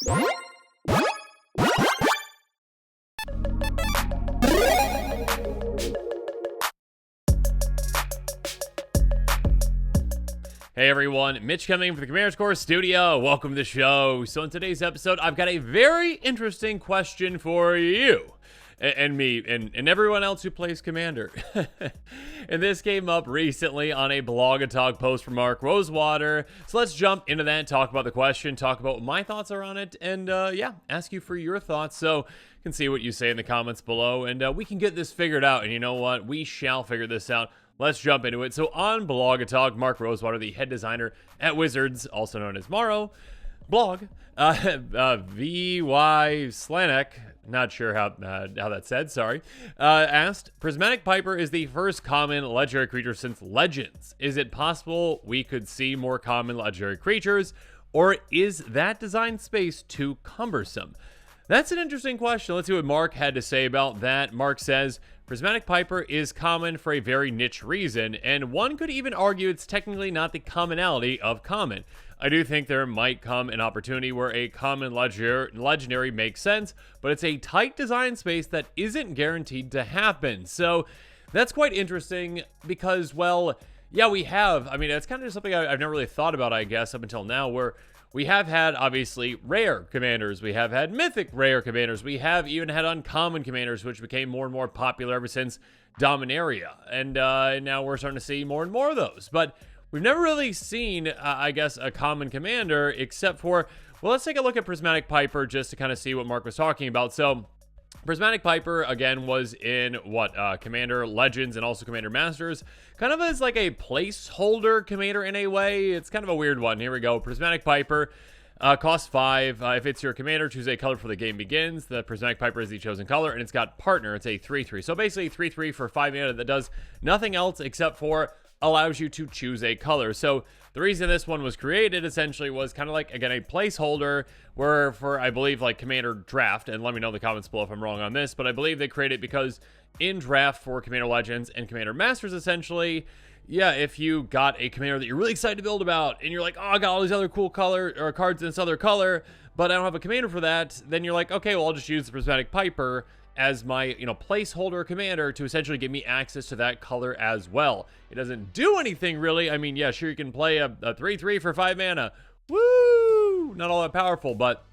Hey everyone, Mitch coming from the Commander's Course Studio. Welcome to the show. So in today's episode, I've got a very interesting question for you. And me, and everyone else who plays Commander. And this came up recently on a Blog Talk post from Mark Rosewater. So let's jump into that, talk about the question, talk about what my thoughts are on it, and yeah, ask you for your thoughts. So you can see what you say in the comments below, and we can get this figured out. And you know what? We shall figure this out. Let's jump into it. So on Blog Talk, Mark Rosewater, the head designer at Wizards, also known as Maro, blog, V.Y. Slanek, not sure how that's said, sorry, asked, Prismatic Piper is the first common legendary creature since Legends. Is it possible we could see more common legendary creatures, or is that design space too cumbersome? That's an interesting question. Let's see what Mark had to say about that. Mark says, Prismatic Piper is common for a very niche reason, and one could even argue it's technically not the commonality of common. I do think there might come an opportunity where a common legendary makes sense, but it's a tight design space that isn't guaranteed to happen. So that's quite interesting because, well, yeah, we have. I mean, it's kind of just something I've never really thought about, I guess, up until now, where we have had, obviously, rare commanders. We have had mythic rare commanders. We have even had uncommon commanders, which became more and more popular ever since Dominaria. And now we're starting to see more and more of those. But we've never really seen, I guess, a common commander except for, well, let's take a look at Prismatic Piper just to kind of see what Mark was talking about. So Prismatic Piper, again, was in, Commander Legends and also Commander Masters. Kind of as like a placeholder commander in a way. It's kind of a weird one. Here we go. Prismatic Piper costs 5. If it's your commander, choose a color before the game begins. The Prismatic Piper is the chosen color, and it's got Partner. It's a 3/3. So basically 3/3 for 5 mana that does nothing else except for allows you to choose a color. So the reason this one was created essentially was kind of like, again, a placeholder where for, I believe, like Commander Draft, and let me know in the comments below if I'm wrong on this, but I believe they created it because in Draft for Commander Legends and Commander Masters, essentially, yeah, if you got a commander that you're really excited to build about, and you're like, oh, I got all these other cool color or cards in this other color, but I don't have a commander for that, then you're like, okay, well, I'll just use the Prismatic Piper as my, placeholder commander to essentially give me access to that color as well. It doesn't do anything really. I mean, yeah, sure, you can play a 3/3 for 5 mana. Woo! Not all that powerful, but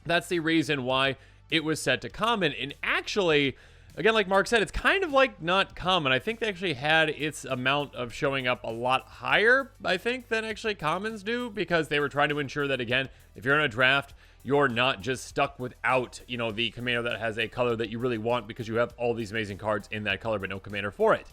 that's the reason why it was set to common. And actually, again, like Mark said, it's kind of like not common. I think they actually had its amount of showing up a lot higher, I think, than actually commons do, because they were trying to ensure that, again, if you're in a draft, you're not just stuck without, the commander that has a color that you really want because you have all these amazing cards in that color but no commander for it.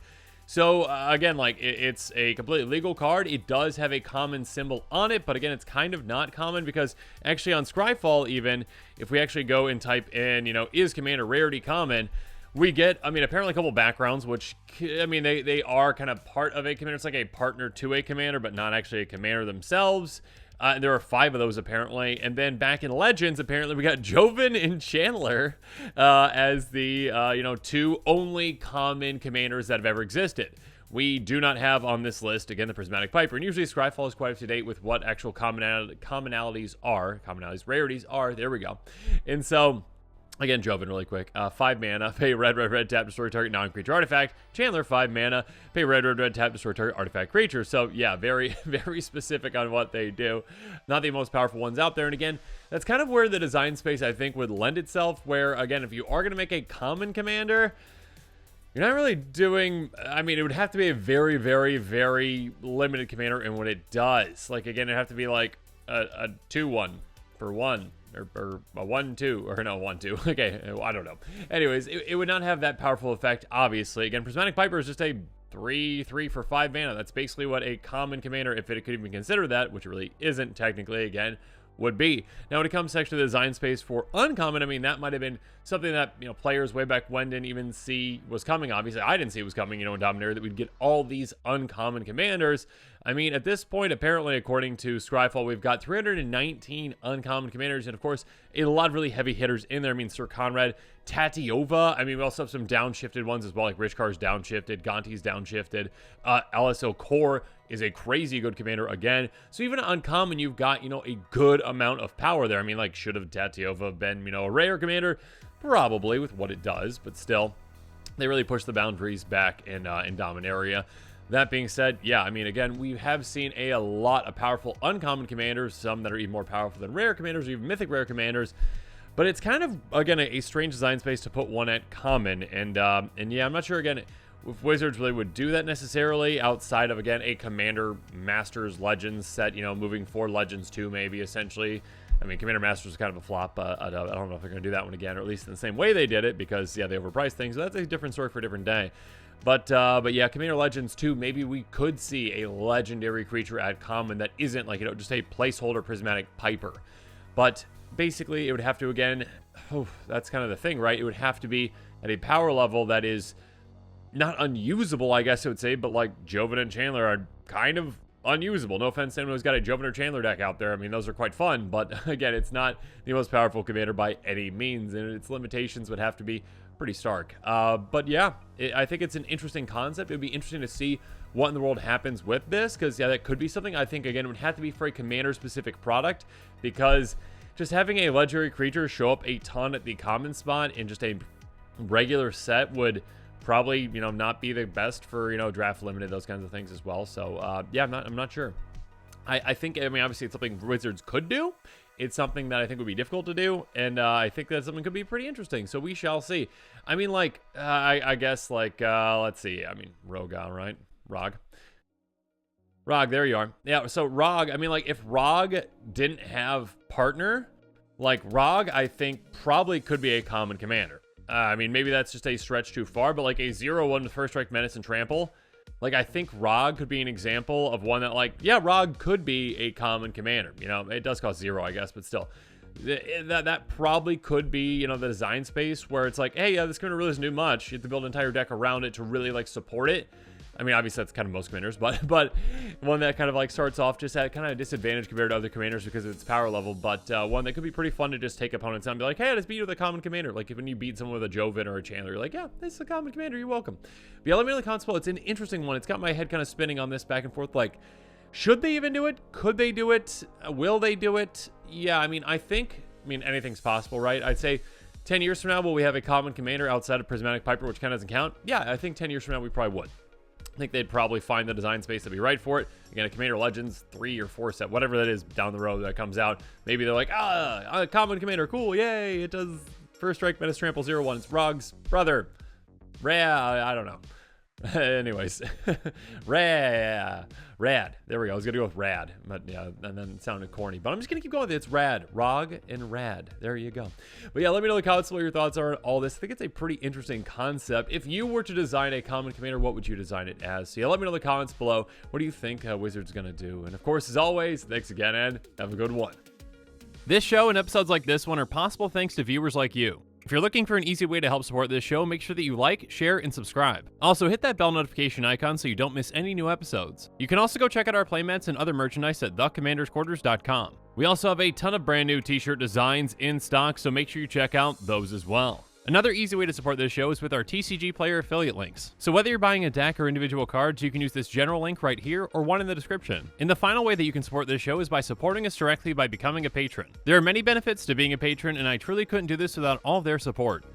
So, again, like, it's a completely legal card. It does have a common symbol on it, but again, it's kind of not common because actually on Scryfall even, if we actually go and type in, is commander rarity common, we get, apparently a couple backgrounds, which, they are kind of part of a commander. It's like a partner to a commander, but not actually a commander themselves. And there are 5 of those, apparently. And then back in Legends, apparently, we got Joven and Chandler as the, 2 only common commanders that have ever existed. We do not have on this list, again, the Prismatic Piper. And usually Scryfall is quite up to date with what actual commonalities, rarities are. There we go. And so, again, Joven, really quick. 5 mana, pay red, tap, destroy target non-creature artifact. Chandler, 5 mana, pay red, tap, destroy target artifact creature. So, yeah, very, very specific on what they do. Not the most powerful ones out there. And again, that's kind of where the design space, I think, would lend itself. Where, again, if you are going to make a common commander, you're not really doing, it would have to be a very, very, very limited commander in what it does. Like, again, it'd have to be like a 2/1 for 1. Or a 1/2, or no, 1/2. Okay, I don't know. Anyways, it would not have that powerful effect, obviously. Again, Prismatic Piper is just a 3/3 for 5 mana. That's basically what a common commander, if it could even consider that, which it really isn't technically, again, would be. Now, when it comes to actually the design space for uncommon, that might have been something that, players way back when didn't even see was coming. Obviously, I didn't see it was coming, in Dominaria, that we'd get all these uncommon commanders. I mean, at this point, apparently, according to Scryfall, we've got 319 uncommon commanders, and of course, a lot of really heavy hitters in there. I mean, Sir Conrad, Tatiova. I mean, we also have some downshifted ones as well, like Rishkar's downshifted, Gonti's downshifted. LSO Core is a crazy good commander again. So even uncommon, you've got, you know, a good amount of power there. I mean, like, should have Tatiova been, you know, a rare commander? Probably, with what it does, but still, they really push the boundaries back in Dominaria. That being said, yeah, I mean, again, we have seen a lot of powerful uncommon commanders, some that are even more powerful than rare commanders, or even mythic rare commanders. But it's kind of, again, a strange design space to put one at common. And yeah, I'm not sure, again, if Wizards really would do that necessarily outside of, again, a Commander Masters Legends set, you know, moving forward, Legends 2 maybe, essentially. I mean, Commander Masters is kind of a flop. I don't know if they're going to do that one again, or at least in the same way they did it, because, yeah, they overpriced things. So that's a different story for a different day. But yeah, Commander Legends 2, maybe we could see a legendary creature at common that isn't, like, you know, just a placeholder Prismatic Piper. But basically, it would have to, again, that's kind of the thing, right? It would have to be at a power level that is not unusable, I guess I would say, but like Joven and Chandler are kind of unusable. No offense to anyone who's got a Joven or Chandler deck out there. I mean, those are quite fun, but again, it's not the most powerful commander by any means, and its limitations would have to be pretty stark. But yeah, I think it's an interesting concept. It would be interesting to see what in the world happens with this, because yeah, that could be something. I think, again, it would have to be for a commander-specific product, because just having a legendary creature show up a ton at the common spot in just a regular set would probably, you know, not be the best for, you know, draft limited, those kinds of things as well. So yeah, I'm not sure. I think, I mean, obviously it's something Wizards could do. It's something that I think would be difficult to do, and I think that something could be pretty interesting. So we shall see. I mean, like, I guess, like, let's see. I mean, Rogan, right? Rog, there you are. Yeah, so Rog, I mean, like, if Rog didn't have partner, like, Rog, I think probably could be a common commander. I mean, maybe that's just a stretch too far, but like a 0/1 with First Strike, Menace, and Trample, like, I think Rog could be an example of one that, like, yeah, Rog could be a common commander. You know, it does cost 0, I guess, but still, that probably could be, you know, the design space where it's like, hey, yeah, this commander really doesn't do much. You have to build an entire deck around it to really, like, support it. I mean, obviously that's kind of most commanders, but one that kind of like starts off just at kind of a disadvantage compared to other commanders because of its power level, but one that could be pretty fun to just take opponents out and be like, hey, I just beat you with a common commander. Like, when you beat someone with a Joven or a Chandler, you're like, yeah, this is a common commander, you're welcome. But yeah, let me know in the comments below. It's an interesting one. It's got my head kind of spinning on this back and forth. Like, should they even do it? Could they do it? Will they do it? Yeah, I mean, anything's possible, right? I'd say 10 years from now, will we have a common commander outside of Prismatic Piper, which kind of doesn't count? Yeah, I think 10 years from now, we probably would. I think they'd probably find the design space to be right for it. Again, a Commander Legends 3 or 4 set, whatever that is down the road that comes out. Maybe they're like, a common commander, cool, yay, it does First Strike, Menace, Trample, 0/1. It's Rog's brother. I don't know. Anyways, Rad. There we go. I was gonna go with Rad, but yeah, and then it sounded corny. But I'm just gonna keep going with it. It's Rad, Rog, and Rad. There you go. But yeah, let me know in the comments what your thoughts are on all this. I think it's a pretty interesting concept. If you were to design a common commander, what would you design it as? So yeah, let me know in the comments below. What do you think Wizards gonna do? And of course, as always, thanks again, and have a good one. This show and episodes like this one are possible thanks to viewers like you. If you're looking for an easy way to help support this show, make sure that you like, share, and subscribe. Also, hit that bell notification icon so you don't miss any new episodes. You can also go check out our playmats and other merchandise at thecommandersquarters.com. We also have a ton of brand new t-shirt designs in stock, so make sure you check out those as well. Another easy way to support this show is with our TCG Player affiliate links. So whether you're buying a deck or individual cards, you can use this general link right here or one in the description. And the final way that you can support this show is by supporting us directly by becoming a patron. There are many benefits to being a patron, and I truly couldn't do this without all their support.